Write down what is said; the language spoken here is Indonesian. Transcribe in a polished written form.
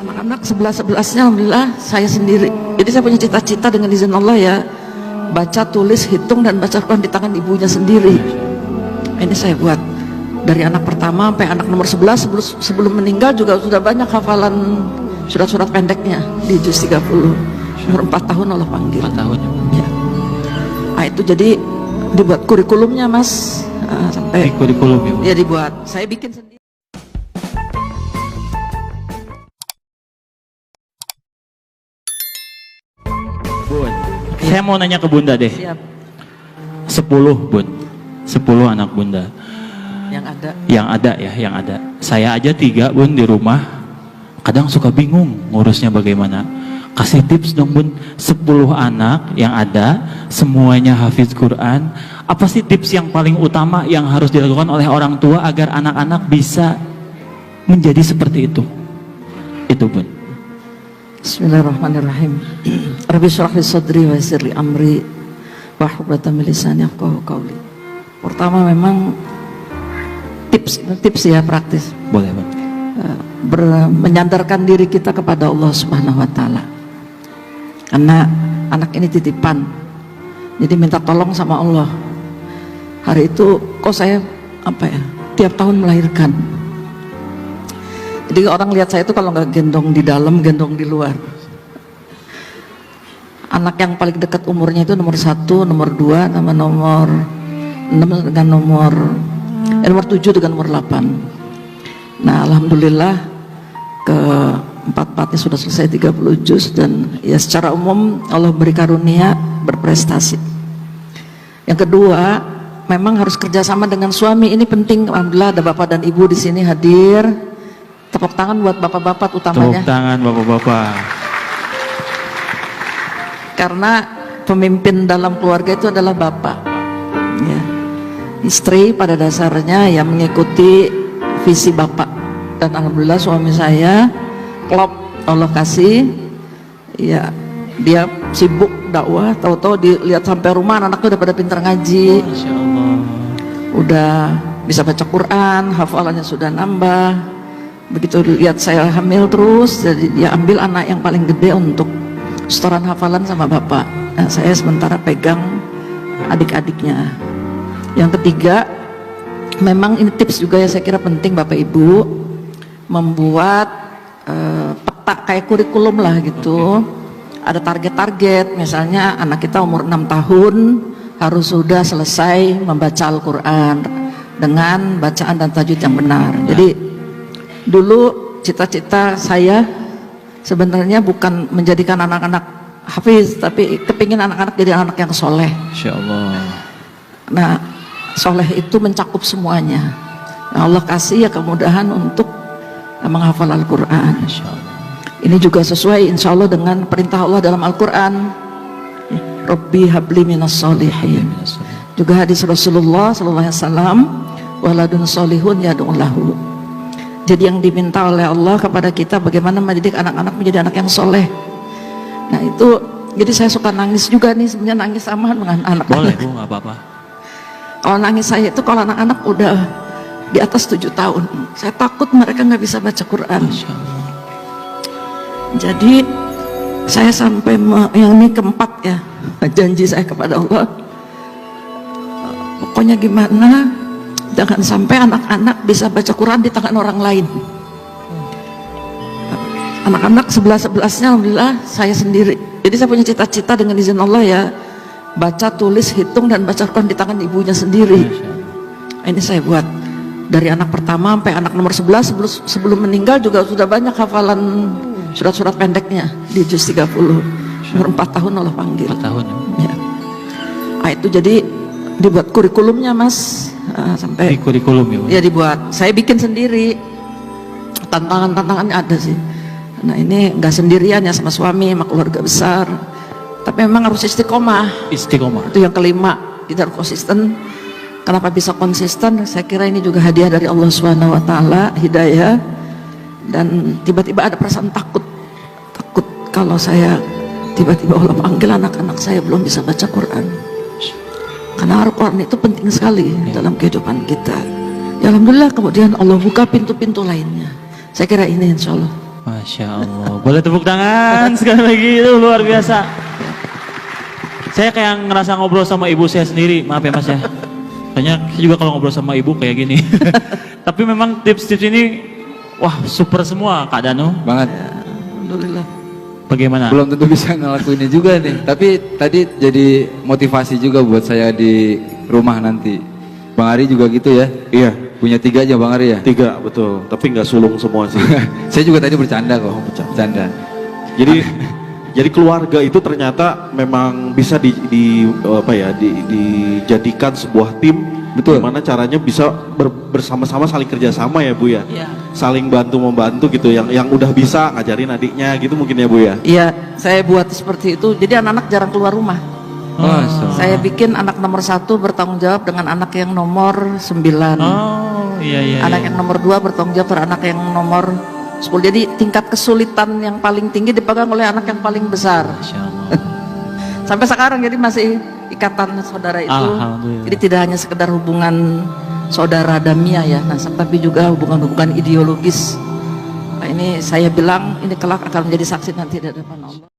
Anak-anak 11-11-nya alhamdulillah saya sendiri. Jadi saya punya cita-cita dengan izin Allah ya, baca, tulis, hitung dan baca Quran di tangan ibunya sendiri. Ini saya buat dari anak pertama sampai anak nomor 11. Sebelum meninggal juga sudah banyak hafalan surat-surat pendeknya di juz 30. Umur 4 tahun Allah panggil. 4 tahun ya. Nah, itu jadi dibuat kurikulumnya Mas. Sampai kurikulum ya dibuat. Saya bikin sendiri. Bun, saya mau nanya ke Bunda deh. Siap. 10 Bun, 10 anak Bunda. Yang ada. Saya aja 3 Bun di rumah. Kadang suka bingung ngurusnya bagaimana. Kasih tips dong Bun. 10 anak yang ada, semuanya hafiz Quran. Apa sih tips yang paling utama yang harus dilakukan oleh orang tua agar anak-anak bisa menjadi seperti itu? Itu Bun. Bismillahirrahmanirrahim. Rabbi shrah li sadri wa yassir li amri wahlul 'uqdatam min lisani yafqahu qawli. Pertama memang tips ya, praktis. Boleh Bang. Menyandarkan diri kita kepada Allah Subhanahu wa taala. Karena anak ini titipan. Jadi minta tolong sama Allah. Hari itu kok saya tiap tahun melahirkan. Jadi orang lihat saya itu kalau nggak gendong di dalam, gendong di luar. Anak yang paling dekat umurnya itu nomor 1, nomor 2, sama nomor 6 dengan nomor 7 dengan nomor 8. Nah alhamdulillah keempat-empatnya sudah selesai 30 juz dan ya secara umum Allah beri karunia berprestasi. Yang kedua, memang harus kerjasama dengan suami, ini penting. Alhamdulillah ada bapak dan ibu di sini hadir. Tepuk tangan buat bapak-bapak utamanya. Tepuk tangan bapak-bapak. Karena pemimpin dalam keluarga itu adalah bapak. Ya. Istri pada dasarnya yang mengikuti visi bapak. Dan alhamdulillah suami saya klop Allah kasih. Ya, dia sibuk dakwah, tahu-tahu dilihat sampai rumah anaknya udah pada pintar ngaji. Masya Allah. Udah bisa baca Quran, hafalannya sudah nambah. Begitu lihat saya hamil terus, jadi dia ambil anak yang paling gede untuk setoran hafalan sama bapak. Nah, saya sementara pegang adik-adiknya. Yang ketiga, memang ini tips juga ya, saya kira penting Bapak Ibu membuat peta kayak kurikulum lah gitu. Ada target-target, misalnya anak kita umur 6 tahun harus sudah selesai membaca Al-Quran dengan bacaan dan tajwid yang benar. Jadi dulu cita-cita saya sebenarnya bukan menjadikan anak-anak hafiz, tapi kepingin anak-anak jadi anak yang soleh. Insya Allah. Nah, soleh itu mencakup semuanya. Nah, Allah kasih ya kemudahan untuk menghafal Al-Quran. Ini juga sesuai insya Allah dengan perintah Allah dalam Al-Quran. Rabbi habli minas solihin. Juga hadis Rasulullah sallallahu alaihi wasallam, waladun solihun yad'u lahu. Jadi yang diminta oleh Allah kepada kita bagaimana mendidik anak-anak menjadi anak yang soleh. Nah itu, jadi saya suka nangis juga nih, sebenarnya nangis sama dengan anak-anak. Boleh Bu, nggak apa-apa. Kalau nangis saya itu kalau anak-anak udah di atas 7 tahun, saya takut mereka nggak bisa baca Quran. Jadi saya sampai yang ini keempat ya, janji saya kepada Allah, pokoknya gimana jangan sampai anak-anak bisa baca Quran di tangan orang lain. Anak-anak 11-11-nya alhamdulillah saya sendiri. Jadi saya punya cita-cita dengan izin Allah ya, baca, tulis, hitung dan baca Quran di tangan ibunya sendiri. Ini saya buat dari anak pertama sampai anak nomor 11. Sebelum meninggal juga sudah banyak hafalan surat-surat pendeknya di juz 30. Umur 4 tahun Allah panggil. 4 tahun ya. Nah itu jadi dibuat kurikulumnya Mas. Sampai kurikulum ya dibuat. Saya bikin sendiri. Tantangannya ada sih. Nah ini nggak sendirian ya, sama suami, sama keluarga besar. Tapi memang harus istiqomah. Istiqomah. Itu yang kelima. Kita harus konsisten. Kenapa bisa konsisten? Saya kira ini juga hadiah dari Allah Subhanahu Wa Taala, hidayah. Dan tiba-tiba ada perasaan takut kalau saya tiba-tiba Allah panggil anak-anak saya belum bisa baca Quran. Karena Al-Quran itu penting sekali dalam kehidupan kita. Ya alhamdulillah kemudian Allah buka pintu-pintu lainnya. Saya kira ini insya Allah Masya Allah. Boleh tepuk tangan sekali lagi, itu luar biasa. Saya kayak ngerasa ngobrol sama ibu saya sendiri, maaf ya mas ya. Kayaknya saya juga kalau ngobrol sama ibu kayak gini. Tapi memang tips-tips ini, wah super semua Kak Danu. Banget. Alhamdulillah. Bagaimana? Belum tentu bisa ngelakuinnya juga nih. Tapi tadi jadi motivasi juga buat saya di rumah nanti. Bang Ari juga gitu ya? Iya, Punya 3 aja Bang Ari ya? 3 betul. Tapi nggak sulung semua sih. Saya juga tadi bercanda kok. Bercanda. Jadi keluarga itu ternyata memang bisa dijadikan sebuah tim. Betul. Gimana caranya bisa bersama-sama saling kerjasama ya Bu ya. Iya. Saling bantu membantu gitu. Yang udah bisa ngajarin adiknya gitu mungkin ya Bu ya. Iya, saya buat seperti itu. Jadi anak-anak jarang keluar rumah. Saya bikin anak nomor 1 bertanggung jawab dengan anak yang nomor 9. Oh iya. Anak yang nomor 2 bertanggung jawab terhadap anak yang nomor 10. Jadi tingkat kesulitan yang paling tinggi dipegang oleh anak yang paling besar. Masya Allah. Sampai sekarang jadi masih ikatan saudara itu. Alhamdulillah. Jadi tidak hanya sekedar hubungan saudara damiah ya, nah tapi juga hubungan-hubungan ideologis. Nah, ini saya bilang ini kelak akan menjadi saksi nanti di hadapan Allah.